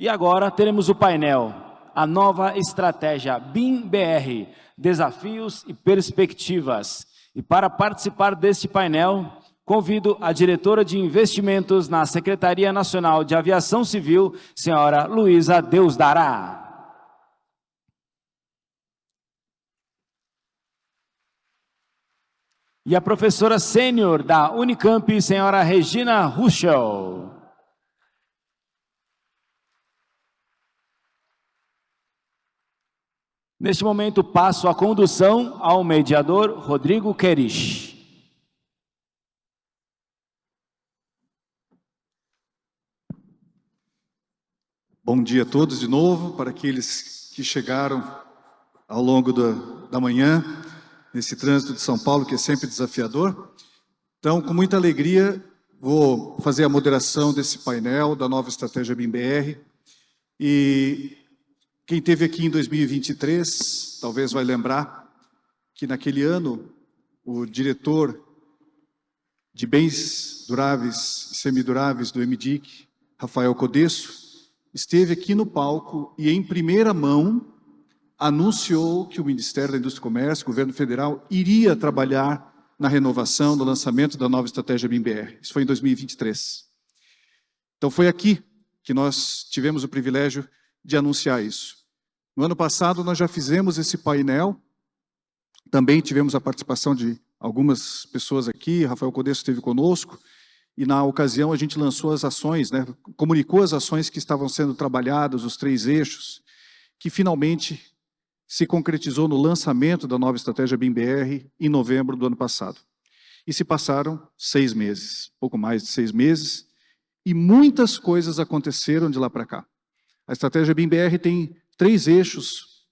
E agora teremos o painel, a nova estratégia BIM-BR, desafios e perspectivas. E para participar deste painel, convido a diretora de investimentos na Secretaria Nacional de Aviação Civil, senhora Luísa Deusdará. E a professora sênior da Unicamp, senhora Regina Ruschel. Neste momento, passo a condução ao mediador Rodrigo Querich. Bom dia a todos de novo, para aqueles que chegaram ao longo da manhã, nesse trânsito de São Paulo, que é sempre desafiador. Então, com muita alegria, vou fazer a moderação desse painel da nova estratégia BIM-BR. E quem esteve aqui em 2023, talvez vai lembrar que naquele ano, o diretor de bens duráveis e semiduráveis do MDIC, Rafael Codesso, esteve aqui no palco e em primeira mão anunciou que o Ministério da Indústria e Comércio, o Governo Federal, iria trabalhar na renovação, no lançamento da nova estratégia BIM-BR. Isso foi em 2023. Então foi aqui que nós tivemos o privilégio de anunciar isso. No ano passado nós já fizemos esse painel, também tivemos a participação de algumas pessoas aqui, Rafael Codesso esteve conosco, e na ocasião a gente lançou as ações, comunicou as ações que estavam sendo trabalhadas, os 3 eixos, que finalmente se concretizou no lançamento da nova estratégia BIM-BR em novembro do ano passado. E se passaram 6 meses, pouco mais de 6 meses, e muitas coisas aconteceram de lá para cá. A estratégia BIM-BR tem 3 eixos,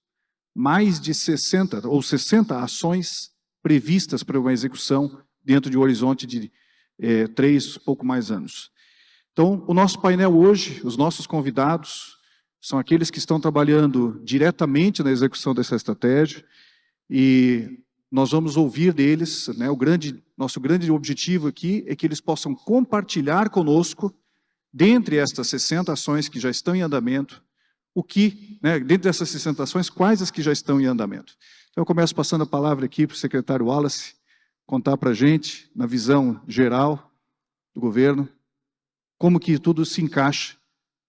mais de 60 ações previstas para uma execução dentro de um horizonte de 3, pouco mais anos. Então, o nosso painel hoje, os nossos convidados, são aqueles que estão trabalhando diretamente na execução dessa estratégia e nós vamos ouvir deles, nosso grande objetivo aqui é que eles possam compartilhar conosco, dentre estas 60 ações que já estão em andamento, dentro dessas 60 ações, quais as que já estão em andamento. Então eu começo passando a palavra aqui para o secretário Wallace, contar para a gente, na visão geral do governo, como que tudo se encaixa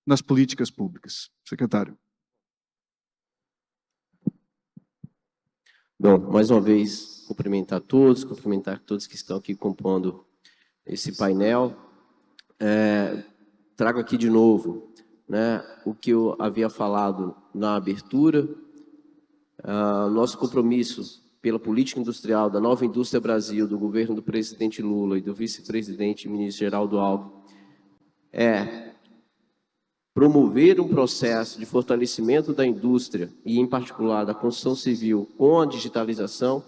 nas políticas públicas. Secretário. Bom, mais uma vez, cumprimentar todos que estão aqui compondo esse painel. Trago aqui de novo o que eu havia falado na abertura, nosso compromisso pela política industrial da Nova Indústria Brasil, do governo do presidente Lula e do vice-presidente e ministro Geraldo Alckmin, é promover um processo de fortalecimento da indústria e, em particular, da construção civil com a digitalização.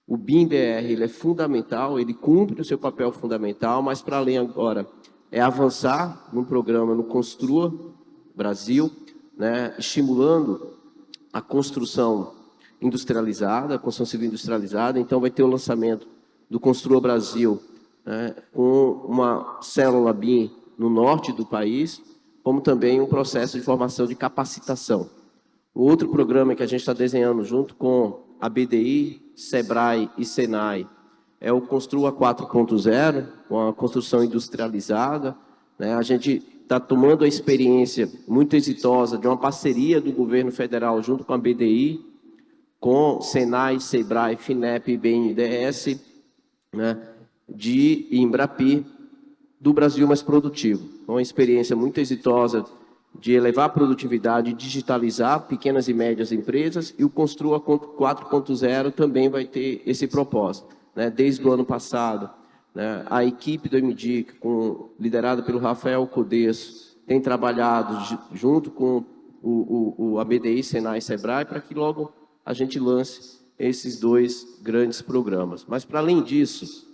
O BIM-BR ele é fundamental, ele cumpre o seu papel fundamental, mas, para além agora, é avançar num programa no Construa Brasil, estimulando a construção industrializada, a construção civil industrializada. Então, vai ter o lançamento do Construa Brasil, com uma célula BIM no norte do país, como também um processo de formação de capacitação. O outro programa que a gente está desenhando junto com a BDI, SEBRAE e SENAI é o Construa 4.0, uma construção industrializada. A gente está tomando a experiência muito exitosa de uma parceria do governo federal junto com a BDI, com SENAI, SEBRAE, FINEP e BNDES, de Embrapi, do Brasil mais produtivo. Uma experiência muito exitosa de elevar a produtividade, digitalizar pequenas e médias empresas, e o Construa 4.0 também vai ter esse propósito. Desde o ano passado, a equipe do MDIC, liderada pelo Rafael Codesso, tem trabalhado junto com a BDI, Senai e Sebrae, para que logo a gente lance esses 2 grandes programas. Mas, para além disso,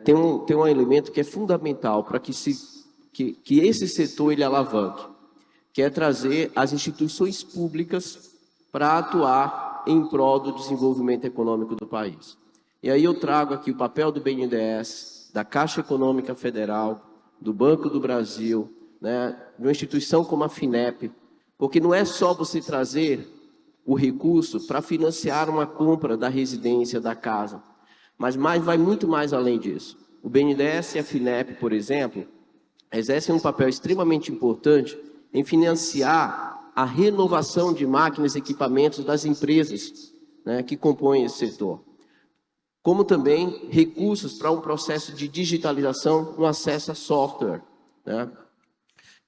tem um elemento que é fundamental para que esse setor ele alavanque, que é trazer as instituições públicas para atuar em prol do desenvolvimento econômico do país. E aí eu trago aqui o papel do BNDES, da Caixa Econômica Federal, do Banco do Brasil, né, de uma instituição como a FINEP, porque não é só você trazer o recurso para financiar uma compra da residência, da casa, mas vai muito mais além disso. O BNDES e a FINEP, por exemplo, exercem um papel extremamente importante em financiar a renovação de máquinas e equipamentos das empresas, né, que compõem esse setor, como também recursos para um processo de digitalização no acesso a software, né?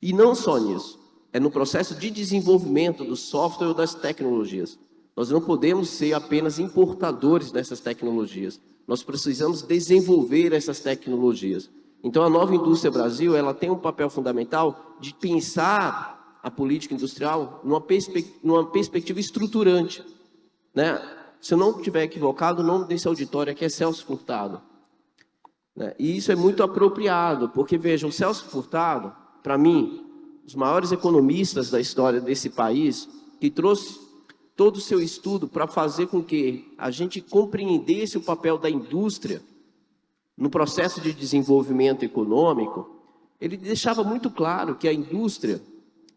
E não só nisso, é no processo de desenvolvimento do software ou das tecnologias. Nós não podemos ser apenas importadores dessas tecnologias, nós precisamos desenvolver essas tecnologias. Então, a Nova Indústria Brasil, ela tem um papel fundamental de pensar a política industrial numa perspectiva estruturante, né? Se eu não estiver equivocado, o nome desse auditório aqui é Celso Furtado, né? E isso é muito apropriado, porque, veja, o Celso Furtado, para mim, os maiores economistas da história desse país, que trouxe todo o seu estudo para fazer com que a gente compreendesse o papel da indústria no processo de desenvolvimento econômico, ele deixava muito claro que a indústria,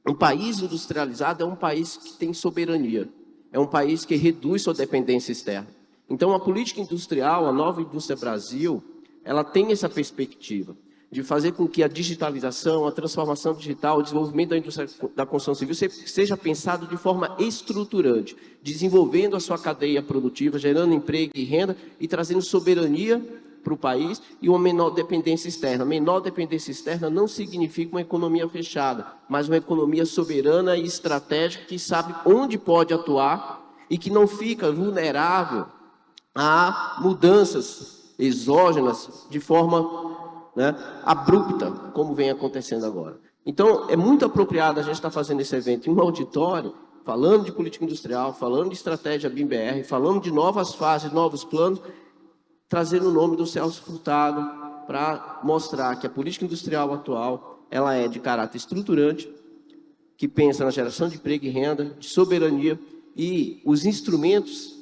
um país industrializado é um país que tem soberania, é um país que reduz sua dependência externa. Então, a política industrial, a Nova Indústria Brasil, ela tem essa perspectiva de fazer com que a digitalização, a transformação digital, o desenvolvimento da indústria da construção civil seja pensado de forma estruturante, desenvolvendo a sua cadeia produtiva, gerando emprego e renda e trazendo soberania para o país e uma menor dependência externa. Menor dependência externa não significa uma economia fechada, mas uma economia soberana e estratégica que sabe onde pode atuar e que não fica vulnerável a mudanças exógenas de forma, né, abrupta, como vem acontecendo agora. Então, é muito apropriado a gente estar fazendo esse evento em um auditório, falando de política industrial, falando de estratégia BIM-BR, falando de novas fases, novos planos, trazendo o nome do Celso Furtado para mostrar que a política industrial atual ela é de caráter estruturante, que pensa na geração de emprego e renda, de soberania e os instrumentos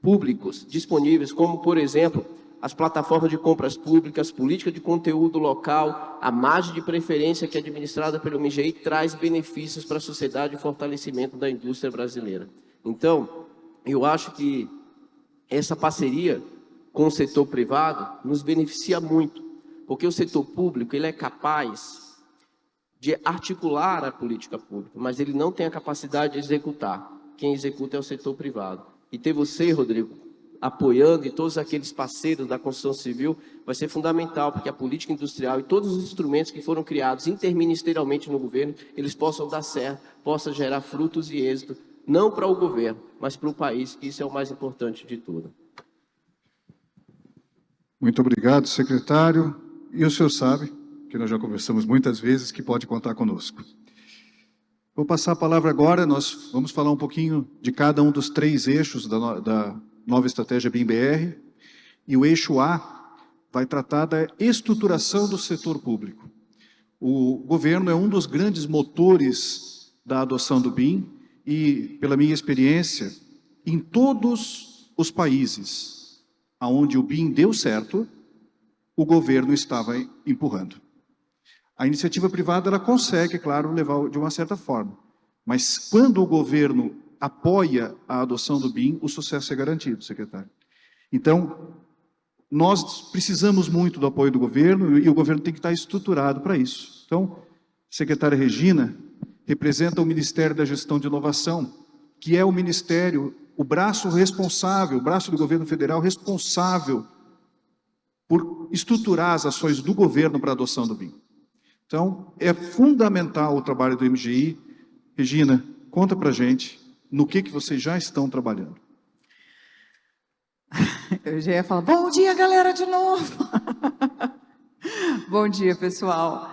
públicos disponíveis, como, por exemplo, as plataformas de compras públicas, política de conteúdo local, a margem de preferência que é administrada pelo MGI traz benefícios para a sociedade e fortalecimento da indústria brasileira. Então, eu acho que essa parceria com o setor privado nos beneficia muito, porque o setor público ele é capaz de articular a política pública, mas ele não tem a capacidade de executar. Quem executa é o setor privado. E ter você, Rodrigo, apoiando e todos aqueles parceiros da construção civil vai ser fundamental para que a política industrial e todos os instrumentos que foram criados interministerialmente no governo, eles possam dar certo, possam gerar frutos e êxito, não para o governo, mas para o país, que isso é o mais importante de tudo. Muito obrigado, secretário. E o senhor sabe, que nós já conversamos muitas vezes, que pode contar conosco. Vou passar a palavra agora, nós vamos falar um pouquinho de cada um dos 3 eixos da nova estratégia BIM-BR, e o eixo A vai tratar da estruturação do setor público. O governo é um dos grandes motores da adoção do BIM, e, pela minha experiência, em todos os países onde o BIM deu certo, o governo estava empurrando. A iniciativa privada ela consegue, claro, levar de uma certa forma, mas quando o governo apoia a adoção do BIM, o sucesso é garantido, secretário. Então, nós precisamos muito do apoio do governo e o governo tem que estar estruturado para isso. Então, secretária Regina representa o Ministério da Gestão de Inovação, que é o ministério, o braço responsável, o braço do governo federal responsável por estruturar as ações do governo para a adoção do BIM. Então, é fundamental o trabalho do MGI. Regina, conta para a gente no que vocês já estão trabalhando. Eu já ia falar, bom dia, galera, de novo. Bom dia, pessoal.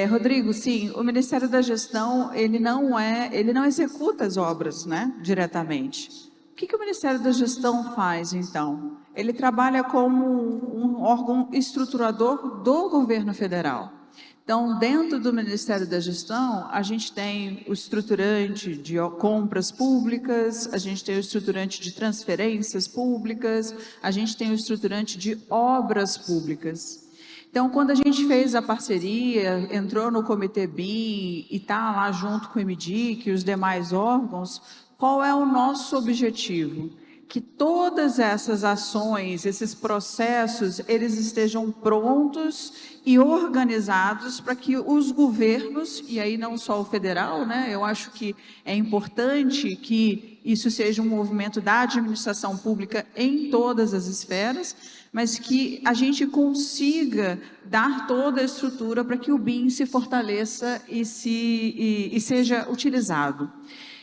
Rodrigo, sim, o Ministério da Gestão, ele não executa as obras, né, diretamente. O que o Ministério da Gestão faz, então? Ele trabalha como um órgão estruturador do governo federal. Então, dentro do Ministério da Gestão, a gente tem o estruturante de compras públicas, a gente tem o estruturante de transferências públicas, a gente tem o estruturante de obras públicas. Então, quando a gente fez a parceria, entrou no Comitê BIM e está lá junto com o MDIC e os demais órgãos, qual é o nosso objetivo? Que todas essas ações, esses processos, eles estejam prontos e organizados para que os governos, e aí não só o federal, né? Eu acho que é importante que isso seja um movimento da administração pública em todas as esferas, mas que a gente consiga dar toda a estrutura para que o BIM se fortaleça e seja utilizado.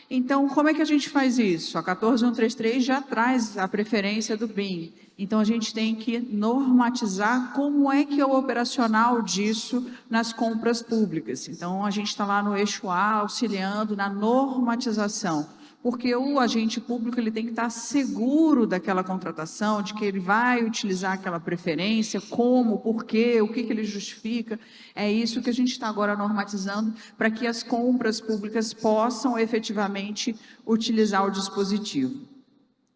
Então, como é que a gente faz isso? A 14133 já traz a preferência do BIM. Então, a gente tem que normatizar como é que é o operacional disso nas compras públicas. Então, a gente está lá no eixo A, auxiliando na normatização. Porque o agente público ele tem que estar seguro daquela contratação, de que ele vai utilizar aquela preferência, como, por quê, o que ele justifica. É isso que a gente está agora normatizando para que as compras públicas possam efetivamente utilizar o dispositivo.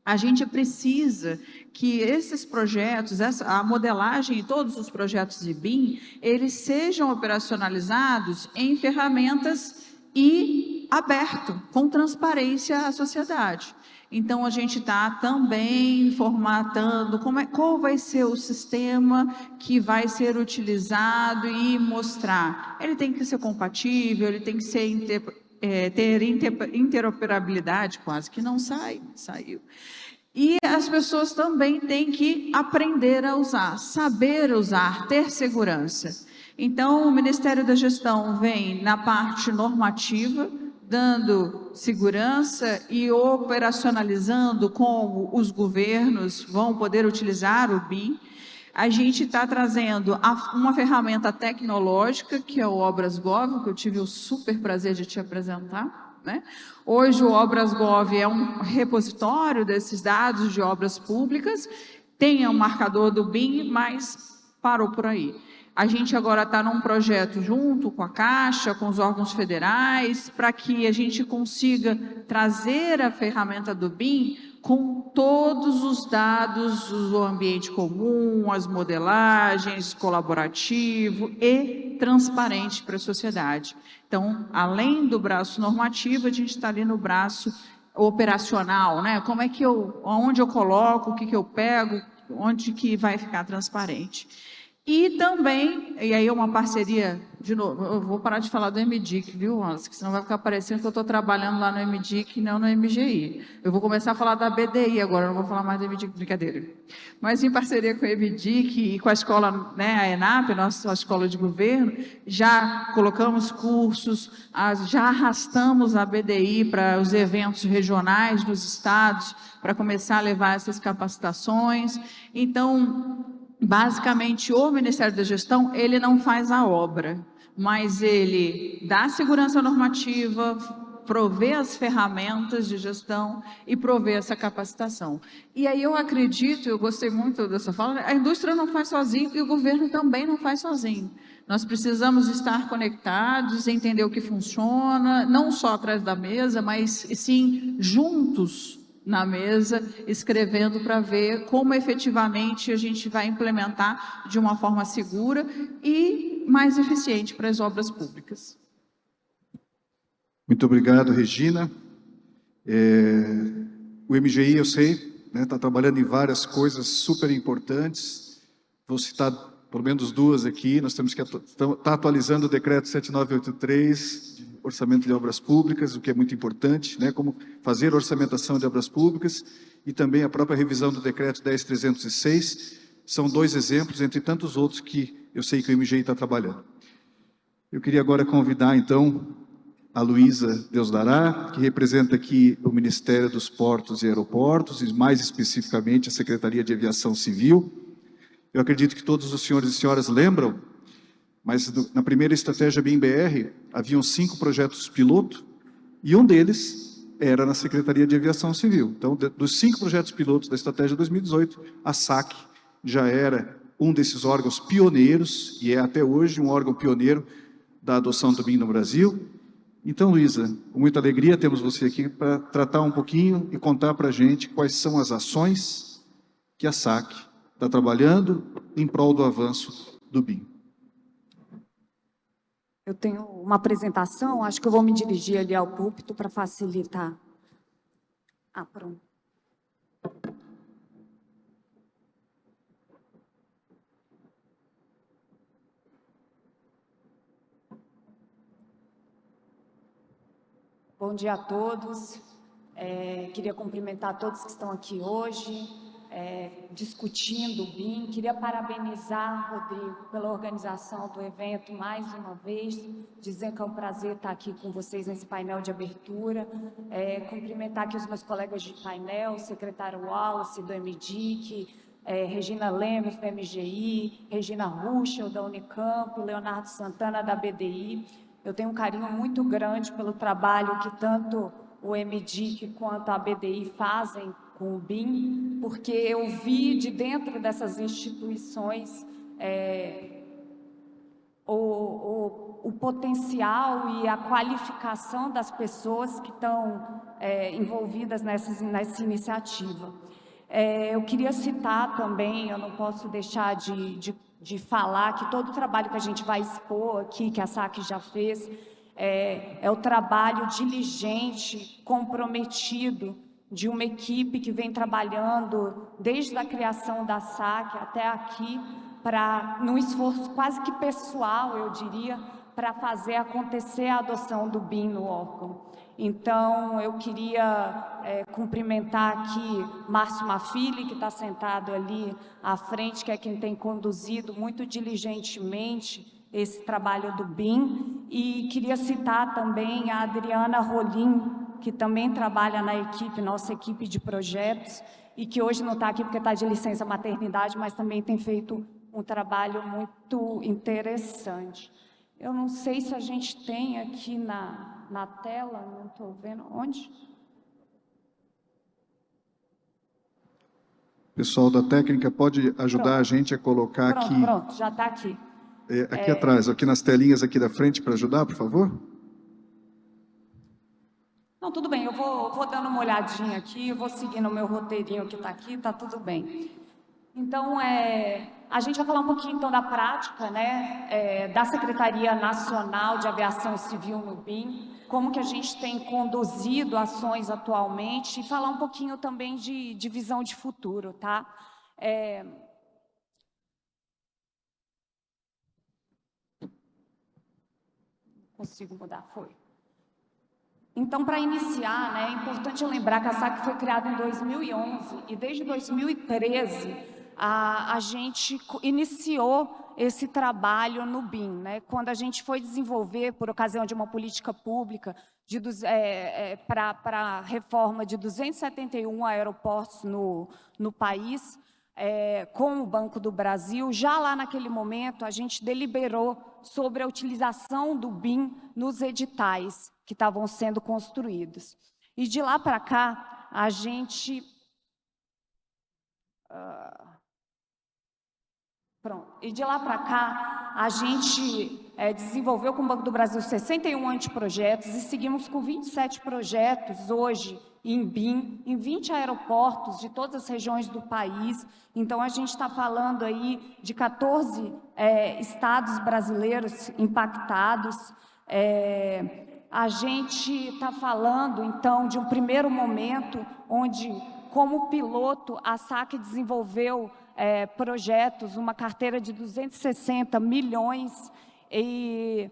A gente precisa que esses projetos, a modelagem e todos os projetos de BIM, eles sejam operacionalizados em ferramentas e aberto, com transparência à sociedade. Então, a gente está também formatando qual vai ser o sistema que vai ser utilizado e mostrar. Ele tem que ser compatível, ele tem que ser ter interoperabilidade, quase que não saiu. E as pessoas também têm que aprender a usar, saber usar, ter segurança. Então, o Ministério da Gestão vem na parte normativa, dando segurança e operacionalizando como os governos vão poder utilizar o BIM. A gente está trazendo uma ferramenta tecnológica, que é o ObrasGov, que eu tive o super prazer de te apresentar, né? Hoje o ObrasGov é um repositório desses dados de obras públicas, tem um marcador do BIM, mas parou por aí. A gente agora está num projeto junto com a Caixa, com os órgãos federais, para que a gente consiga trazer a ferramenta do BIM com todos os dados do ambiente comum, as modelagens, colaborativo e transparente para a sociedade. Então, além do braço normativo, a gente está ali no braço operacional, né? Como é que onde eu coloco, o que eu pego, onde que vai ficar transparente. E também, e aí é uma parceria, de novo, eu vou parar de falar do MDIC, viu, Wallace? Que senão vai ficar parecendo que eu estou trabalhando lá no MDIC e não no MGI. Eu vou começar a falar da BDI agora, não vou falar mais do MDIC, brincadeira. Mas em parceria com o MDIC e com a escola, né, a ENAP, nossa escola de governo, já colocamos cursos, já arrastamos a BDI para os eventos regionais nos estados, para começar a levar essas capacitações. Então, basicamente, o Ministério da Gestão, ele não faz a obra, mas ele dá segurança normativa, provê as ferramentas de gestão e provê essa capacitação. E aí eu acredito, eu gostei muito dessa fala, a indústria não faz sozinho e o governo também não faz sozinho. Nós precisamos estar conectados, entender o que funciona, não só atrás da mesa, mas sim juntos na mesa, escrevendo para ver como efetivamente a gente vai implementar de uma forma segura e mais eficiente para as obras públicas. Muito obrigado, Regina. O MGI, eu sei, está trabalhando em várias coisas super importantes. Vou citar pelo menos duas aqui. Nós temos que estar atualizando o decreto 7983, de orçamento de obras públicas, o que é muito importante, né? Como fazer orçamentação de obras públicas, e também a própria revisão do decreto 10306, são dois exemplos, entre tantos outros que eu sei que o MGI está trabalhando. Eu queria agora convidar, então, a Luísa Deusdará, que representa aqui o Ministério dos Portos e Aeroportos, e mais especificamente a Secretaria de Aviação Civil. Eu acredito que todos os senhores e senhoras lembram, mas na primeira estratégia BIM-BR, haviam 5 projetos piloto, e um deles era na Secretaria de Aviação Civil. Então, dos 5 projetos pilotos da estratégia 2018, a SAC já era um desses órgãos pioneiros, e é até hoje um órgão pioneiro da adoção do BIM no Brasil. Então, Luísa, com muita alegria temos você aqui para tratar um pouquinho e contar para a gente quais são as ações que a SAC está trabalhando em prol do avanço do BIM. Eu tenho uma apresentação, acho que eu vou me dirigir ali ao púlpito para facilitar. Ah, pronto. Bom dia a todos. Queria cumprimentar todos que estão aqui hoje, discutindo o BIM. Queria parabenizar, Rodrigo, pela organização do evento mais uma vez, dizer que é um prazer estar aqui com vocês nesse painel de abertura. Cumprimentar aqui os meus colegas de painel, o secretário Wallace, do MDIC, Regina Lemos, do MGI, Regina Ruschel, da Unicamp, Leonardo Santana, da BDI. Eu tenho um carinho muito grande pelo trabalho que tanto o MDIC quanto a BDI fazem com o BIM, porque eu vi de dentro dessas instituições o potencial e a qualificação das pessoas que estão envolvidas nessa iniciativa. Eu queria citar também, eu não posso deixar de falar que todo o trabalho que a gente vai expor aqui, que a SAC já fez, é o trabalho diligente, comprometido de uma equipe que vem trabalhando desde a criação da SAC até aqui, num esforço quase que pessoal, eu diria, para fazer acontecer a adoção do BIM no órgão. Então, eu queria cumprimentar aqui Márcio Mafili, que está sentado ali à frente, que é quem tem conduzido muito diligentemente esse trabalho do BIM, e queria citar também a Adriana Rolim, que também trabalha na equipe, nossa equipe de projetos, e que hoje não está aqui porque está de licença maternidade, mas também tem feito um trabalho muito interessante. Eu não sei se a gente tem aqui na tela, não estou vendo, onde? Pessoal da técnica, pode ajudar a gente a colocar aqui... Pronto, já está aqui. Aqui atrás, aqui nas telinhas aqui da frente, para ajudar, por favor? Não, tudo bem, eu vou dando uma olhadinha aqui, eu vou seguindo o meu roteirinho que está aqui, está tudo bem. Então, a gente vai falar um pouquinho, então, da prática, né, da Secretaria Nacional de Aviação Civil no BIM, como que a gente tem conduzido ações atualmente, e falar um pouquinho também de visão de futuro, tá? Consigo mudar? Foi. Então, para iniciar, né, é importante lembrar que a SAC foi criada em 2011 e desde 2013 a gente iniciou esse trabalho no BIM, né, quando a gente foi desenvolver, por ocasião de uma política pública para a reforma de 271 aeroportos no país, com o Banco do Brasil. Já lá naquele momento, a gente deliberou sobre a utilização do BIM nos editais que estavam sendo construídos. E de lá para cá, a gente... E de lá para cá, a gente desenvolveu com o Banco do Brasil 61 anteprojetos e seguimos com 27 projetos hoje em BIM, em 20 aeroportos de todas as regiões do país. Então, a gente está falando aí de 14 estados brasileiros impactados. A gente está falando, então, de um primeiro momento onde, como piloto, a SAC desenvolveu projetos, uma carteira de 260 milhões, e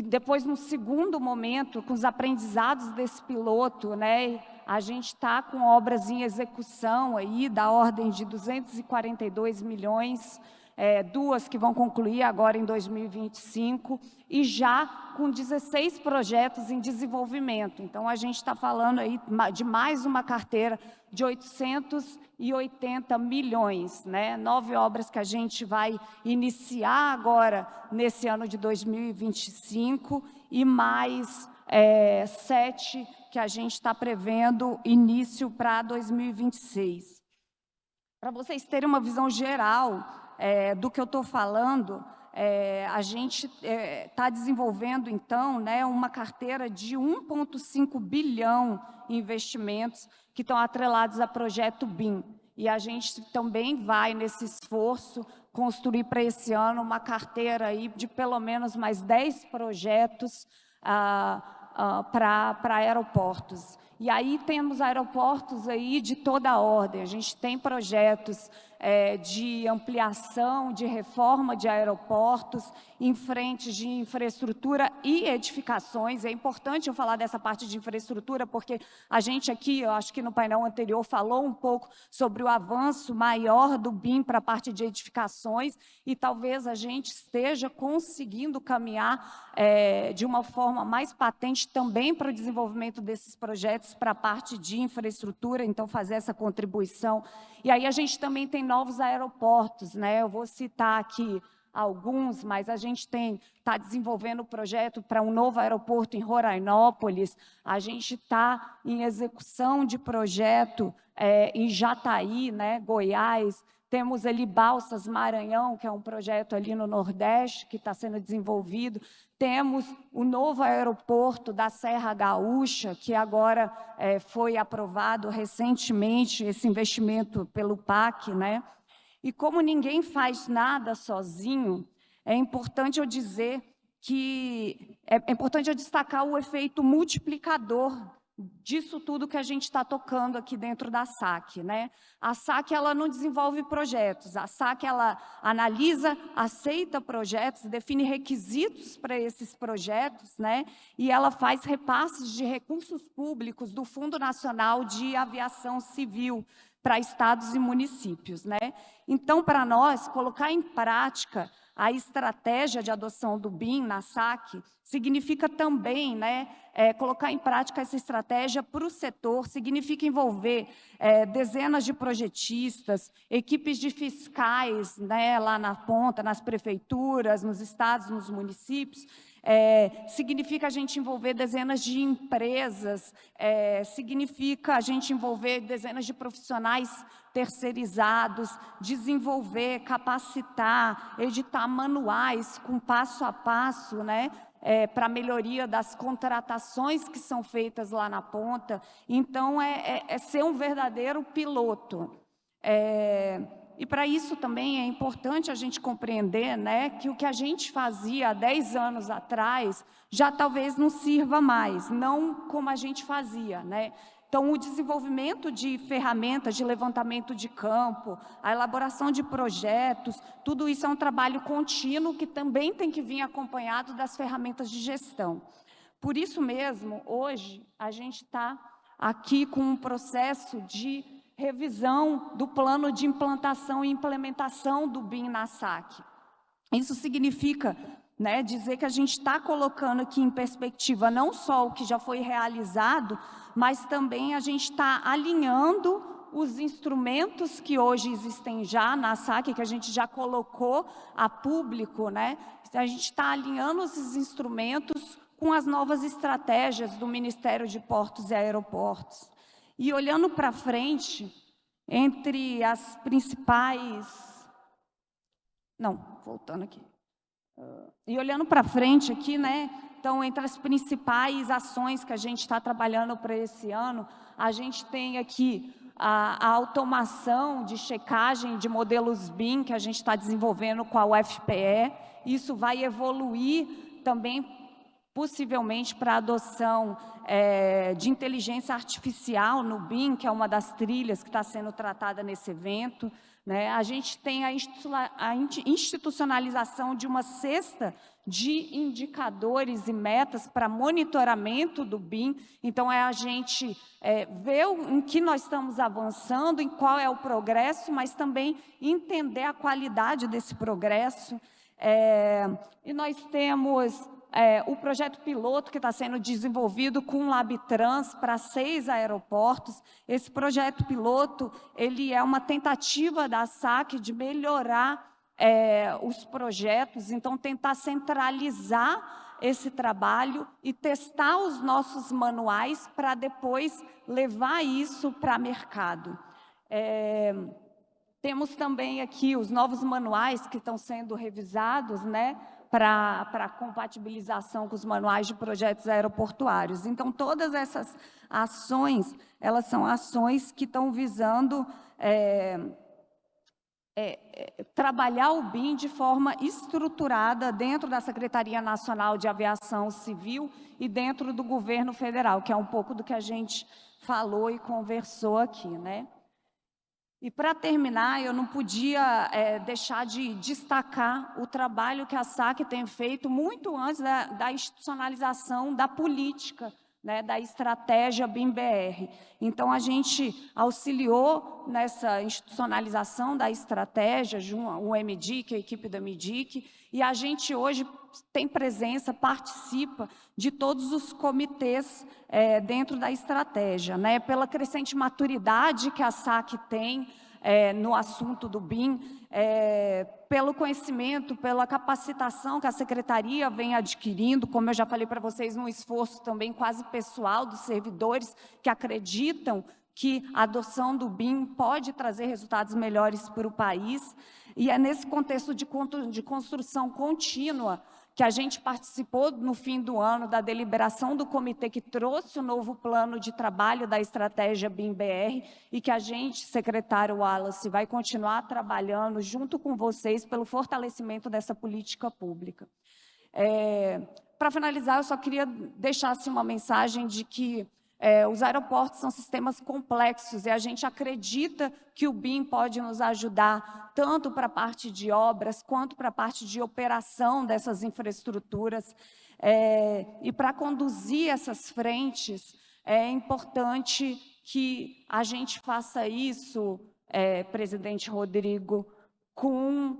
depois, no segundo momento, com os aprendizados desse piloto, né, a gente está com obras em execução aí da ordem de 242 milhões, duas que vão concluir agora em 2025, e já com 16 projetos em desenvolvimento. Então, a gente está falando aí de mais uma carteira de 880 milhões, né? 9 obras que a gente vai iniciar agora nesse ano de 2025 e mais 7 que a gente está prevendo início para 2026. Para vocês terem uma visão geral do que eu estou falando, a gente está desenvolvendo, então, né, uma carteira de 1,5 bilhão em investimentos que estão atrelados a projeto BIM. e a gente também vai, nesse esforço, construir para esse ano uma carteira aí de pelo menos mais 10 projetos para aeroportos. E aí temos aeroportos aí de toda a ordem. A gente tem projetos de ampliação, de reforma de aeroportos, em frente de infraestrutura e edificações. É importante eu falar dessa parte de infraestrutura, porque a gente aqui, eu acho que no painel anterior, falou um pouco sobre o avanço maior do BIM para a parte de edificações, e talvez a gente esteja conseguindo caminhar de uma forma mais patente também para o desenvolvimento desses projetos para a parte de infraestrutura, então fazer essa contribuição. E aí a gente também tem novos aeroportos, né? Eu vou citar aqui alguns, mas a gente está desenvolvendo o projeto para um novo aeroporto em Rorainópolis, a gente está em execução de projeto em Jataí, né, Goiás, temos ali Balsas, Maranhão, que é um projeto ali no Nordeste, que está sendo desenvolvido. Temos o novo aeroporto da Serra Gaúcha, que agora foi aprovado recentemente, esse investimento pelo PAC, né? E como ninguém faz nada sozinho, é importante eu dizer que é importante eu destacar o efeito multiplicador disso tudo que a gente está tocando aqui dentro da SAC, né? A SAC, ela não desenvolve projetos, a SAC, ela analisa, aceita projetos, define requisitos para esses projetos, né? E ela faz repasses de recursos públicos do Fundo Nacional de Aviação Civil para estados e municípios, né? Então, para nós, colocar em prática a estratégia de adoção do BIM na SAC significa também, né, colocar em prática essa estratégia para o setor, significa envolver dezenas de projetistas, equipes de fiscais, né, lá na ponta, nas prefeituras, nos estados, nos municípios, significa a gente envolver dezenas de empresas, significa a gente envolver dezenas de profissionais terceirizados, desenvolver, capacitar, editar manuais com passo a passo, né, para a melhoria das contratações que são feitas lá na ponta. Então, é ser um verdadeiro piloto. E para isso também é importante a gente compreender, né, que o que a gente fazia há 10 anos atrás já talvez não sirva mais, não como a gente fazia, né? Então, o desenvolvimento de ferramentas de levantamento de campo, a elaboração de projetos, tudo isso é um trabalho contínuo que também tem que vir acompanhado das ferramentas de gestão. Por isso mesmo, hoje, a gente está aqui com um processo de revisão do plano de implantação e implementação do BIM na SAC. Isso significa, né, dizer que a gente está colocando aqui em perspectiva não só o que já foi realizado, mas também a gente está alinhando os instrumentos que hoje existem já na SAC, que a gente já colocou a público, né? A gente está alinhando esses instrumentos com as novas estratégias do Ministério de Portos e Aeroportos. E olhando para frente, entre as principais... Não, voltando aqui. E olhando para frente aqui, né? Então, entre as principais ações que a gente está trabalhando para esse ano, a gente tem aqui a automação de checagem de modelos BIM que a gente está desenvolvendo com a UFPE. Isso vai evoluir também, possivelmente, para a adoção de inteligência artificial no BIM, que é uma das trilhas que está sendo tratada nesse evento, né? A gente tem a institucionalização de uma cesta de indicadores e metas para monitoramento do BIM. Então, a gente ver em que nós estamos avançando, em qual é o progresso, mas também entender a qualidade desse progresso. E nós temos o projeto piloto que está sendo desenvolvido com o LabTrans para 6 aeroportos. Esse projeto piloto, ele é uma tentativa da SAC de melhorar os projetos, então tentar centralizar esse trabalho e testar os nossos manuais para depois levar isso para mercado. Temos também aqui os novos manuais que estão sendo revisados, né, para a compatibilização com os manuais de projetos aeroportuários. Então, todas essas ações, elas são ações que estão visando trabalhar o BIM de forma estruturada dentro da Secretaria Nacional de Aviação Civil e dentro do governo federal, que é um pouco do que a gente falou e conversou aqui, né? E, para terminar, eu não podia deixar de destacar o trabalho que a SAC tem feito muito antes da institucionalização da política, né, da estratégia BIM-BR. Então, a gente auxiliou nessa institucionalização da estratégia, o MDIC, a equipe da MDIC, e a gente hoje tem presença, participa de todos os comitês dentro da estratégia, né, pela crescente maturidade que a SAC tem no assunto do BIM, pelo conhecimento, pela capacitação que a Secretaria vem adquirindo, como eu já falei para vocês, num esforço também quase pessoal dos servidores que acreditam que a adoção do BIM pode trazer resultados melhores para o país. E é nesse contexto de construção contínua que a gente participou no fim do ano da deliberação do comitê que trouxe o novo plano de trabalho da estratégia BIM-BR e que a gente, secretário Wallace, vai continuar trabalhando junto com vocês pelo fortalecimento dessa política pública. Para finalizar, eu só queria deixar assim, uma mensagem de que os aeroportos são sistemas complexos e a gente acredita que o BIM pode nos ajudar tanto para a parte de obras quanto para a parte de operação dessas infraestruturas. E para conduzir essas frentes, é importante que a gente faça isso, presidente Rodrigo, com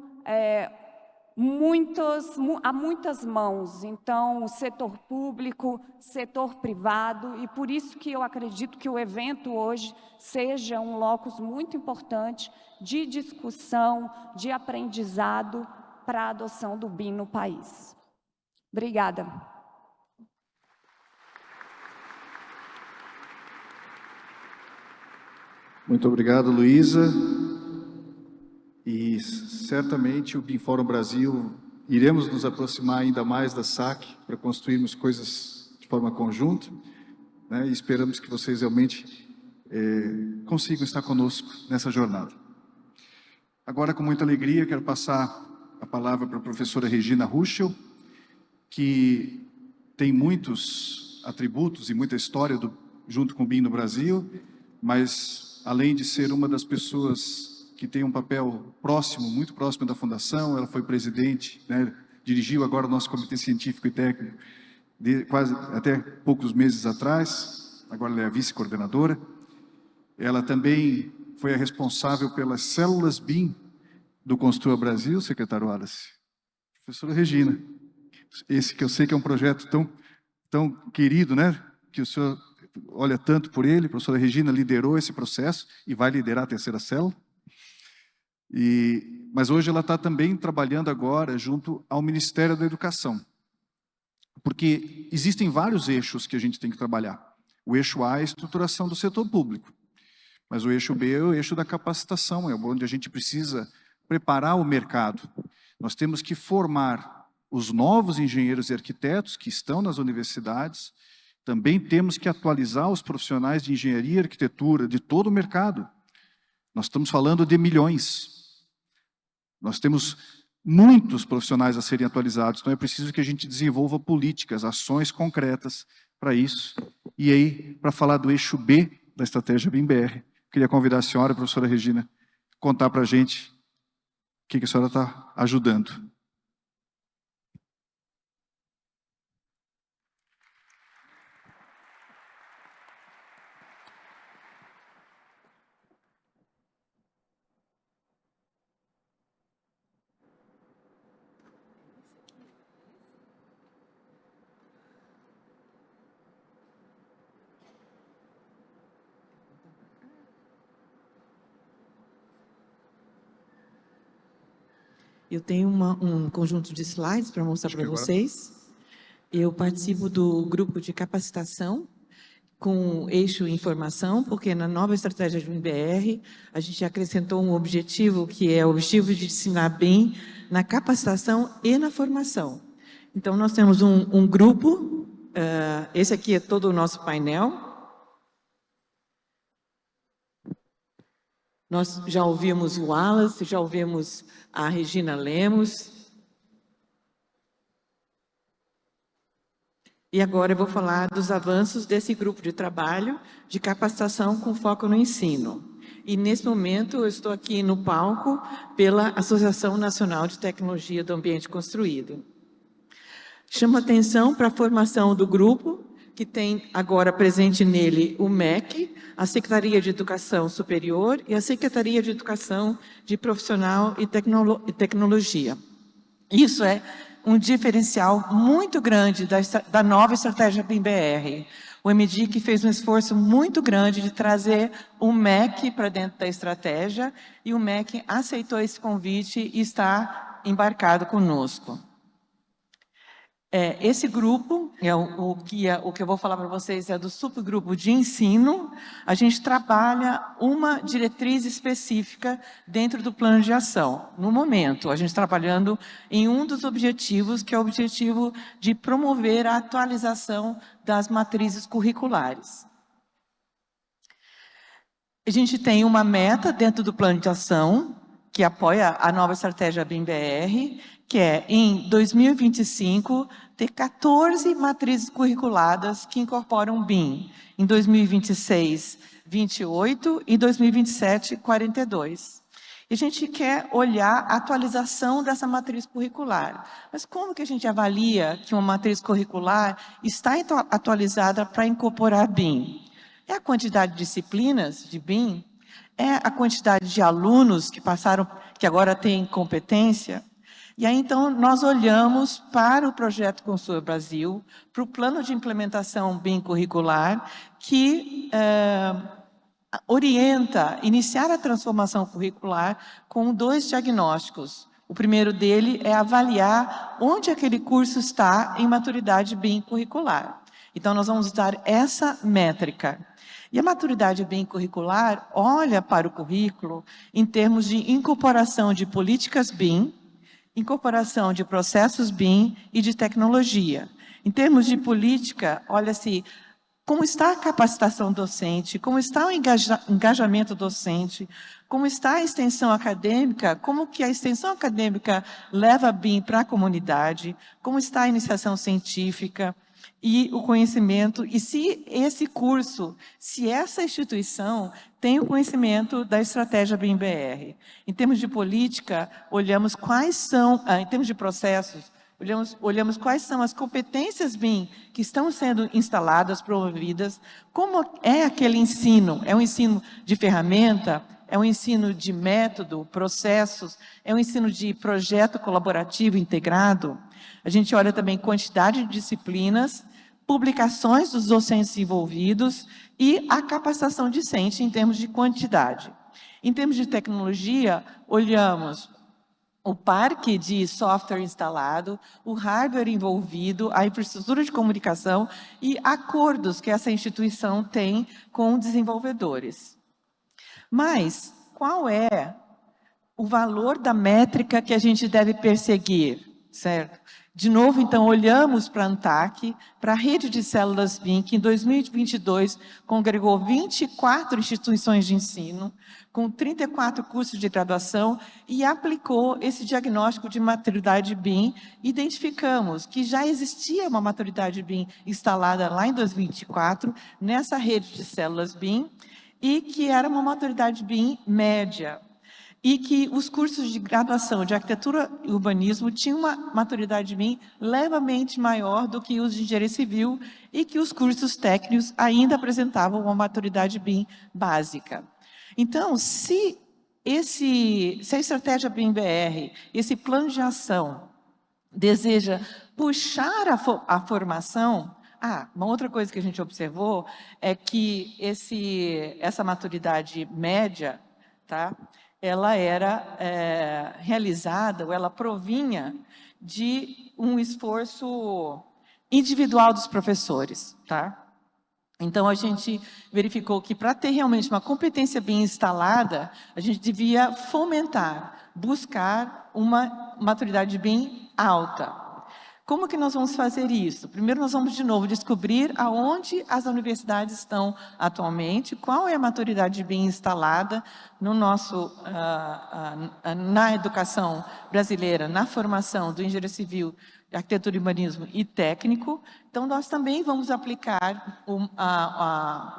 há muitas mãos, então, o setor público, setor privado, e por isso que eu acredito que o evento hoje seja um locus muito importante de discussão, de aprendizado para a adoção do BIM no país. Obrigada. Muito obrigado, Luísa. E certamente o BIM Fórum Brasil, iremos nos aproximar ainda mais da SAC para construirmos coisas de forma conjunta, né? E esperamos que vocês realmente consigam estar conosco nessa jornada. Agora, com muita alegria, quero passar a palavra para a professora Regina Ruschel, que tem muitos atributos e muita história junto com o BIM no Brasil, mas além de ser uma das pessoas que tem um papel próximo, muito próximo da Fundação, ela foi presidente, né, dirigiu agora o nosso Comitê Científico e Técnico, quase até poucos meses atrás, agora ela é a vice-coordenadora. Ela também foi a responsável pelas células BIM do Construa Brasil, secretário Wallace. Professora Regina, esse que eu sei que é um projeto tão querido, né, que o senhor olha tanto por ele. A professora Regina liderou esse processo e vai liderar a terceira célula. Mas hoje ela está também trabalhando agora junto ao Ministério da Educação, porque existem vários eixos que a gente tem que trabalhar. O eixo A é a estruturação do setor público, mas o eixo B é o eixo da capacitação, é onde a gente precisa preparar o mercado. Nós temos que formar os novos engenheiros e arquitetos que estão nas universidades, também temos que atualizar os profissionais de engenharia e arquitetura de todo o mercado. Nós estamos falando de milhões. Nós temos muitos profissionais a serem atualizados, então é preciso que a gente desenvolva políticas, ações concretas para isso. E aí, para falar do eixo B da estratégia BIM-BR, queria convidar a senhora, a professora Regina, contar para a gente o que a senhora está ajudando. Eu tenho um conjunto de slides para mostrar para vocês. Eu participo do grupo de capacitação com eixo informação, porque na nova estratégia do MBR, a gente acrescentou um objetivo, que é o objetivo de ensinar bem na capacitação e na formação. Então, nós temos um grupo, esse aqui é todo o nosso painel. Nós já ouvimos o Wallace, já ouvimos a Regina Lemos. E agora eu vou falar dos avanços desse grupo de trabalho de capacitação com foco no ensino. E nesse momento eu estou aqui no palco pela Associação Nacional de Tecnologia do Ambiente Construído. Chamo atenção para a formação do grupo, que tem agora presente nele o MEC, a Secretaria de Educação Superior e a Secretaria de Educação de Profissional e Tecnologia. Isso é um diferencial muito grande da nova estratégia BIM-BR. O MDIC fez um esforço muito grande de trazer o MEC para dentro da estratégia e o MEC aceitou esse convite e está embarcado conosco. Esse grupo, o que eu vou falar para vocês é do subgrupo de ensino. A gente trabalha uma diretriz específica dentro do plano de ação. No momento, a gente está trabalhando em um dos objetivos, que é o objetivo de promover a atualização das matrizes curriculares. A gente tem uma meta dentro do plano de ação, que apoia a nova estratégia BIM-BR, que é, em 2025, ter 14 matrizes curriculadas que incorporam BIM. Em 2026, 28 e em 2027, 42. E a gente quer olhar a atualização dessa matriz curricular. Mas como que a gente avalia que uma matriz curricular está atualizada para incorporar BIM? É a quantidade de disciplinas de BIM? É a quantidade de alunos que passaram, que agora têm competência? E aí, então, nós olhamos para o projeto Construa Brasil, para o plano de implementação BIM curricular, que orienta iniciar a transformação curricular com 2 diagnósticos. O primeiro dele é avaliar onde aquele curso está em maturidade BIM curricular. Então, nós vamos usar essa métrica. E a maturidade BIM curricular olha para o currículo em termos de incorporação de políticas BIM, incorporação de processos BIM e de tecnologia. Em termos de política, olha-se como está a capacitação docente, como está o engajamento docente, como está a extensão acadêmica, como que a extensão acadêmica leva BIM para a comunidade, como está a iniciação científica e o conhecimento, e se esse curso, se essa instituição tem o conhecimento da estratégia BIM-BR. Em termos de política, olhamos quais são, em termos de processos, olhamos quais são as competências BIM que estão sendo instaladas, promovidas, como é aquele ensino, é um ensino de ferramenta, é um ensino de método, processos, é um ensino de projeto colaborativo integrado. A gente olha também quantidade de disciplinas, publicações dos docentes envolvidos e a capacitação discente em termos de quantidade. Em termos de tecnologia, olhamos o parque de software instalado, o hardware envolvido, a infraestrutura de comunicação e acordos que essa instituição tem com desenvolvedores. Mas qual é o valor da métrica que a gente deve perseguir, certo? De novo, então, olhamos para a ANTAC, para a rede de células BIM, que em 2022 congregou 24 instituições de ensino, com 34 cursos de graduação, e aplicou esse diagnóstico de maturidade BIM. Identificamos que já existia uma maturidade BIM instalada lá em 2024, nessa rede de células BIM, e que era uma maturidade BIM média. E que os cursos de graduação de arquitetura e urbanismo tinham uma maturidade BIM levemente maior do que os de engenharia civil e que os cursos técnicos ainda apresentavam uma maturidade BIM básica. Então, se a estratégia BIM-BR, esse plano de ação, deseja puxar a formação, uma outra coisa que a gente observou é que essa maturidade média, tá? Ela era realizada, ou ela provinha de um esforço individual dos professores, tá? Então, a gente verificou que para ter realmente uma competência bem instalada, a gente devia fomentar, buscar uma maturidade bem alta. Como que nós vamos fazer isso? Primeiro, nós vamos, de novo, descobrir aonde as universidades estão atualmente, qual é a maturidade bem instalada no nosso, na educação brasileira, na formação do engenheiro civil, arquitetura, urbanismo e técnico. Então, nós também vamos aplicar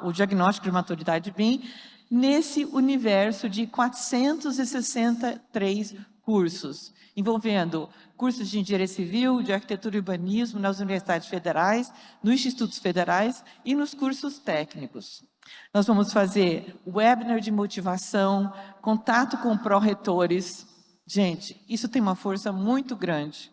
o diagnóstico de maturidade BIM nesse universo de 463 cursos, envolvendo cursos de engenharia civil, de arquitetura e urbanismo nas universidades federais, nos institutos federais e nos cursos técnicos. Nós vamos fazer webinar de motivação, contato com pró-reitores. Gente, isso tem uma força muito grande.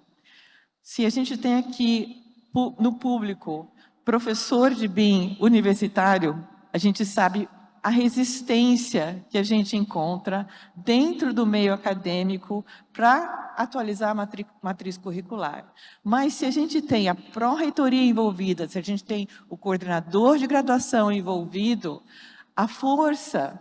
Se a gente tem aqui no público professor de BIM universitário, a gente sabe a resistência que a gente encontra dentro do meio acadêmico para atualizar a matriz curricular. Mas se a gente tem a pró-reitoria envolvida, se a gente tem o coordenador de graduação envolvido, a força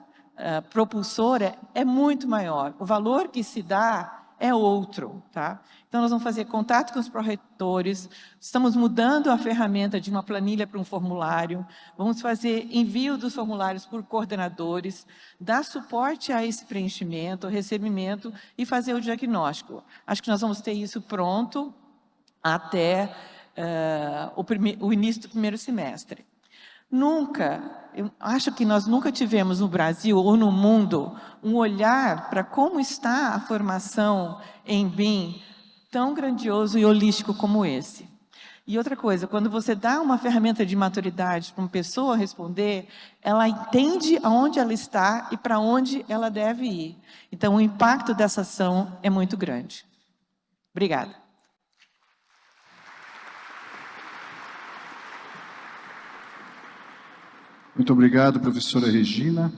propulsora é muito maior. O valor que se dá é outro, tá? Então, nós vamos fazer contato com os pró-reitores, estamos mudando a ferramenta de uma planilha para um formulário, vamos fazer envio dos formulários por coordenadores, dar suporte a esse preenchimento, recebimento e fazer o diagnóstico. Acho que nós vamos ter isso pronto até o início do primeiro semestre. Eu acho que nós nunca tivemos no Brasil ou no mundo um olhar para como está a formação em BIM tão grandioso e holístico como esse. E outra coisa, quando você dá uma ferramenta de maturidade para uma pessoa responder, ela entende aonde ela está e para onde ela deve ir. Então, o impacto dessa ação é muito grande. Obrigada. Muito obrigado, professora Regina.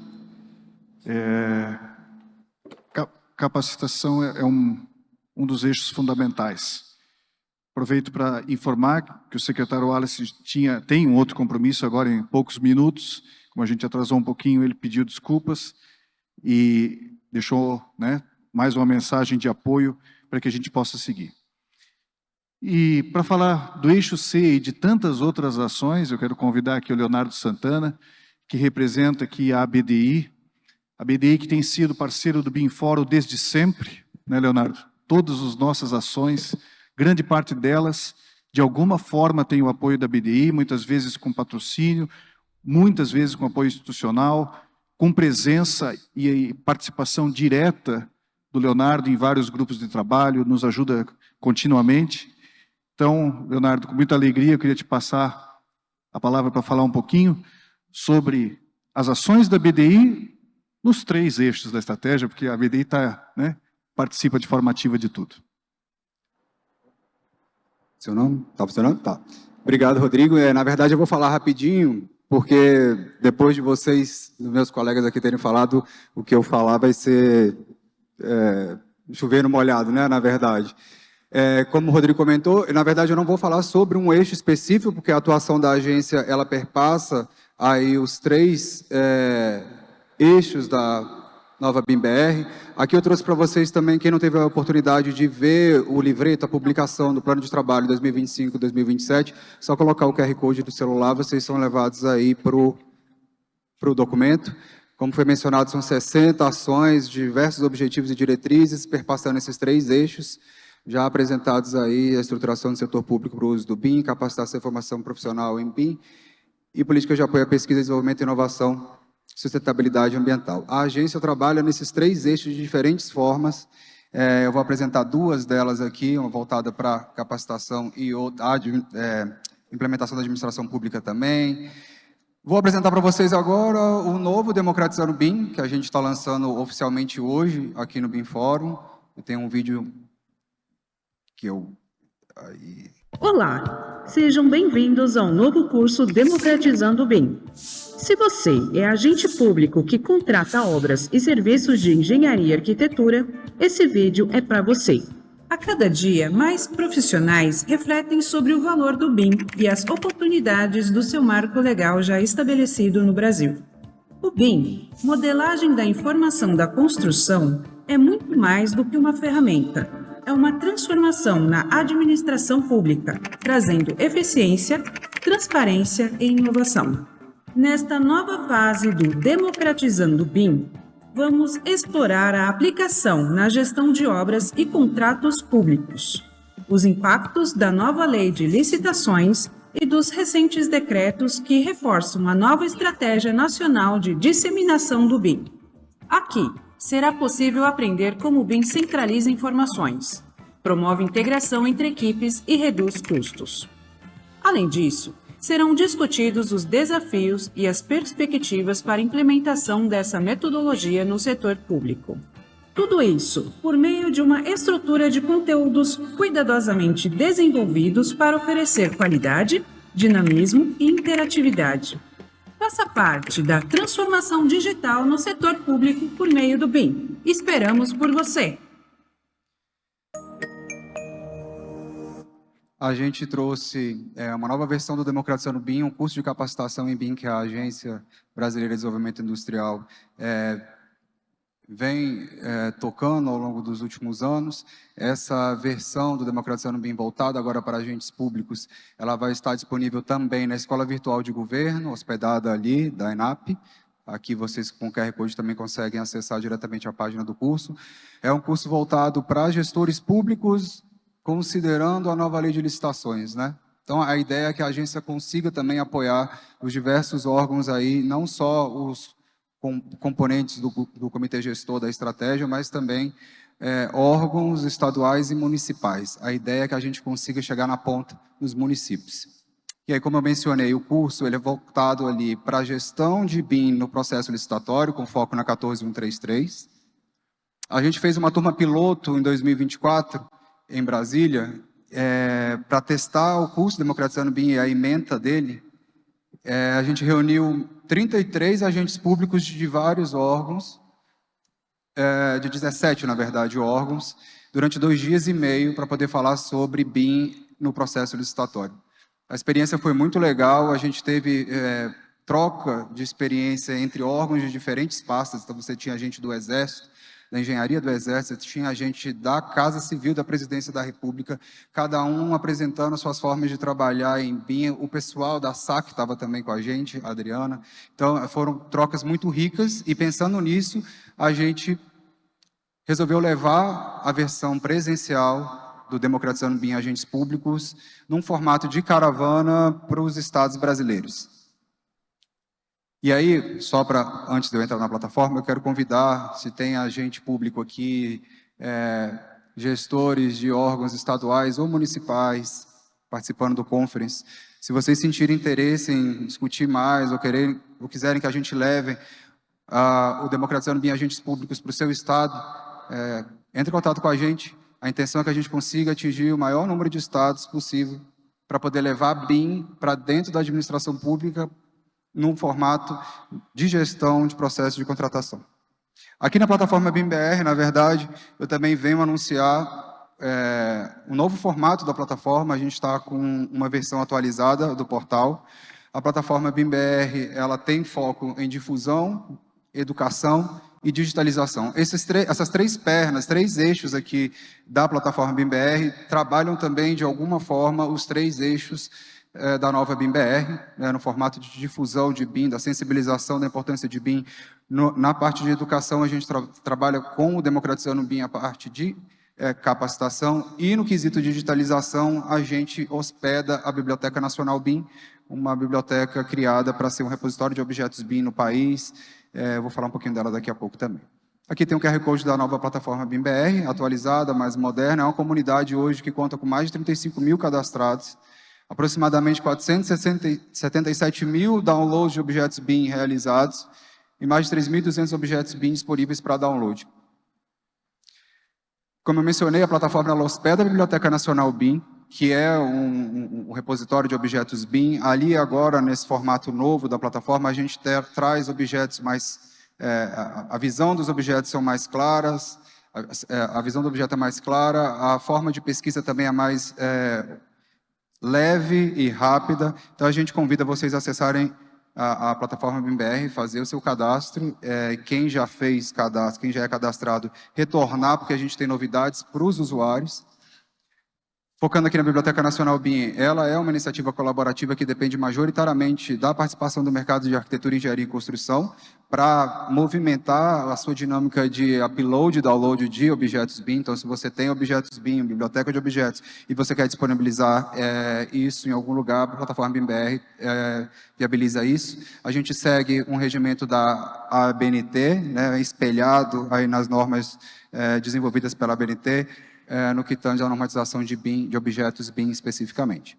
Capacitação é um dos eixos fundamentais. Aproveito para informar que o secretário Wallace tem um outro compromisso agora em poucos minutos. Como a gente atrasou um pouquinho, ele pediu desculpas e deixou, mais uma mensagem de apoio para que a gente possa seguir. E para falar do eixo C e de tantas outras ações, eu quero convidar aqui o Leonardo Santana, que representa aqui a ABDI que tem sido parceiro do BIM Fórum desde sempre, né, Leonardo? Todas as nossas ações, grande parte delas, de alguma forma tem o apoio da ABDI, muitas vezes com patrocínio, muitas vezes com apoio institucional, com presença e participação direta do Leonardo em vários grupos de trabalho, nos ajuda continuamente. Então, Leonardo, com muita alegria, eu queria te passar a palavra para falar um pouquinho sobre as ações da BDI nos 3 eixos da estratégia, porque a BDI participa de forma ativa de tudo. Seu nome? Está funcionando? Tá. Obrigado, Rodrigo. Na verdade, eu vou falar rapidinho, porque depois de vocês, meus colegas aqui terem falado, o que eu falar vai ser chover no molhado, né, na verdade. Como o Rodrigo comentou, na verdade eu não vou falar sobre um eixo específico, porque a atuação da agência ela perpassa aí os 3 eixos da nova BIM-BR. Aqui eu trouxe para vocês também, quem não teve a oportunidade de ver o livreto, a publicação do Plano de Trabalho 2025-2027, só colocar o QR Code do celular, vocês são levados aí para o documento. Como foi mencionado, são 60 ações, diversos objetivos e diretrizes, perpassando esses 3 eixos, já apresentados aí a estruturação do setor público para o uso do BIM, capacitação e formação profissional em BIM e políticas de apoio à pesquisa, desenvolvimento e inovação, sustentabilidade ambiental. A agência trabalha nesses 3 eixos de diferentes formas. Eu vou apresentar 2 delas aqui, uma voltada para capacitação e outra, implementação da administração pública também. Vou apresentar para vocês agora o novo Democratizando o BIM, que a gente está lançando oficialmente hoje aqui no BIM Fórum. Eu tenho um vídeo que Olá, sejam bem-vindos ao novo curso Democratizando o BIM. Se você é agente público que contrata obras e serviços de engenharia e arquitetura, esse vídeo é para você. A cada dia, mais profissionais refletem sobre o valor do BIM e as oportunidades do seu marco legal já estabelecido no Brasil. O BIM, modelagem da informação da construção, é muito mais do que uma ferramenta. É uma transformação na administração pública, trazendo eficiência, transparência e inovação. Nesta nova fase do Democratizando o BIM, vamos explorar a aplicação na gestão de obras e contratos públicos, os impactos da nova lei de licitações e dos recentes decretos que reforçam a nova estratégia nacional de disseminação do BIM. Aqui, será possível aprender como o BIM centraliza informações, promove integração entre equipes e reduz custos. Além disso, serão discutidos os desafios e as perspectivas para a implementação dessa metodologia no setor público. Tudo isso por meio de uma estrutura de conteúdos cuidadosamente desenvolvidos para oferecer qualidade, dinamismo e interatividade. Faça parte da transformação digital no setor público por meio do BIM. Esperamos por você! A gente trouxe uma nova versão do Democratizando o BIM, um curso de capacitação em BIM que a Agência Brasileira de Desenvolvimento Industrial vem tocando ao longo dos últimos anos. Essa versão do Democratizando o BIM voltada agora para agentes públicos, ela vai estar disponível também na Escola Virtual de Governo, hospedada ali da ENAP. Aqui vocês com o QR Code também conseguem acessar diretamente a página do curso. É um curso voltado para gestores públicos, considerando a nova lei de licitações, né? Então, a ideia é que a agência consiga também apoiar os diversos órgãos aí, não só os componentes do comitê gestor da estratégia, mas também órgãos estaduais e municipais. A ideia é que a gente consiga chegar na ponta dos municípios. E aí, como eu mencionei, o curso ele é voltado ali para a gestão de BIM no processo licitatório, com foco na 14133. A gente fez uma turma piloto em 2024, em Brasília, para testar o curso Democratizando o BIM e a ementa dele. A gente reuniu 33 agentes públicos de vários órgãos, de 17, na verdade, órgãos, durante 2 dias e meio, para poder falar sobre BIM no processo licitatório. A experiência foi muito legal, a gente teve troca de experiência entre órgãos de diferentes pastas. Então, você tinha gente do Exército, da Engenharia do Exército, tinha gente da Casa Civil da Presidência da República, cada um apresentando suas formas de trabalhar em BIM. O pessoal da SAC estava também com a gente, a Adriana. Então, foram trocas muito ricas, e pensando nisso, a gente resolveu levar a versão presencial do Democratizando BIM Agentes Públicos num formato de caravana para os estados brasileiros. E aí, só para, antes de eu entrar na plataforma, eu quero convidar, se tem agente público aqui, gestores de órgãos estaduais ou municipais participando do conference, se vocês sentirem interesse em discutir mais ou quiserem que a gente leve o Democratizando BIM Agentes Públicos para o seu estado, entre em contato com a gente. A intenção é que a gente consiga atingir o maior número de estados possível para poder levar BIM para dentro da administração pública, num formato de gestão de processo de contratação. Aqui na plataforma BIM-BR, na verdade, eu também venho anunciar um novo formato da plataforma. A gente está com uma versão atualizada do portal. A plataforma BIM-BR, ela tem foco em difusão, educação e digitalização. Essas 3 pernas, 3 eixos aqui da plataforma BIM-BR, trabalham também, de alguma forma, os 3 eixos da nova BIM-BR, no formato de difusão de BIM, da sensibilização da importância de BIM. Na parte de educação, a gente trabalha com o Democratizando o BIM a parte de capacitação, e no quesito de digitalização, a gente hospeda a Biblioteca Nacional BIM, uma biblioteca criada para ser um repositório de objetos BIM no país. Vou falar um pouquinho dela daqui a pouco também. Aqui tem o QR Code da nova plataforma BIM-BR, atualizada, mais moderna. É uma comunidade hoje que conta com mais de 35 mil cadastrados, aproximadamente 477 mil downloads de objetos BIM realizados e mais de 3.200 objetos BIM disponíveis para download. Como eu mencionei, a plataforma ela hospeda a Biblioteca Nacional BIM, que é um repositório de objetos BIM. Ali agora, nesse formato novo da plataforma, a gente traz objetos mais... a visão dos objetos são mais claras, a visão do objeto é mais clara, a forma de pesquisa também é mais leve e rápida. Então, a gente convida vocês a acessarem a plataforma BIM-BR, fazer o seu cadastro. Quem já fez cadastro, quem já é cadastrado, retornar, porque a gente tem novidades para os usuários. Focando aqui na Biblioteca Nacional BIM, ela é uma iniciativa colaborativa que depende majoritariamente da participação do mercado de arquitetura, engenharia e construção para movimentar a sua dinâmica de upload e download de objetos BIM. Então, se você tem objetos BIM, biblioteca de objetos, e você quer disponibilizar isso em algum lugar, a plataforma BIM-BR viabiliza isso. A gente segue um regimento da ABNT, né, espelhado aí nas normas desenvolvidas pela ABNT, no que tange à normatização de BIM, de objetos BIM especificamente.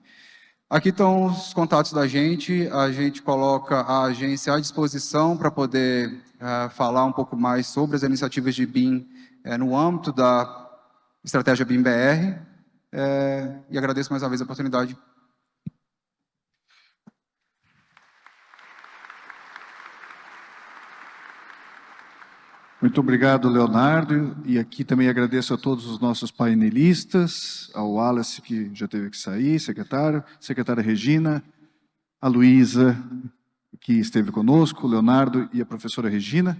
Aqui estão os contatos da gente, a gente coloca a agência à disposição para poder falar um pouco mais sobre as iniciativas de BIM no âmbito da estratégia BIM-BR, e agradeço mais uma vez a oportunidade. Muito obrigado, Leonardo, e aqui também agradeço a todos os nossos painelistas, ao Wallace, que já teve que sair, secretária Regina, a Luísa, que esteve conosco, o Leonardo e a professora Regina.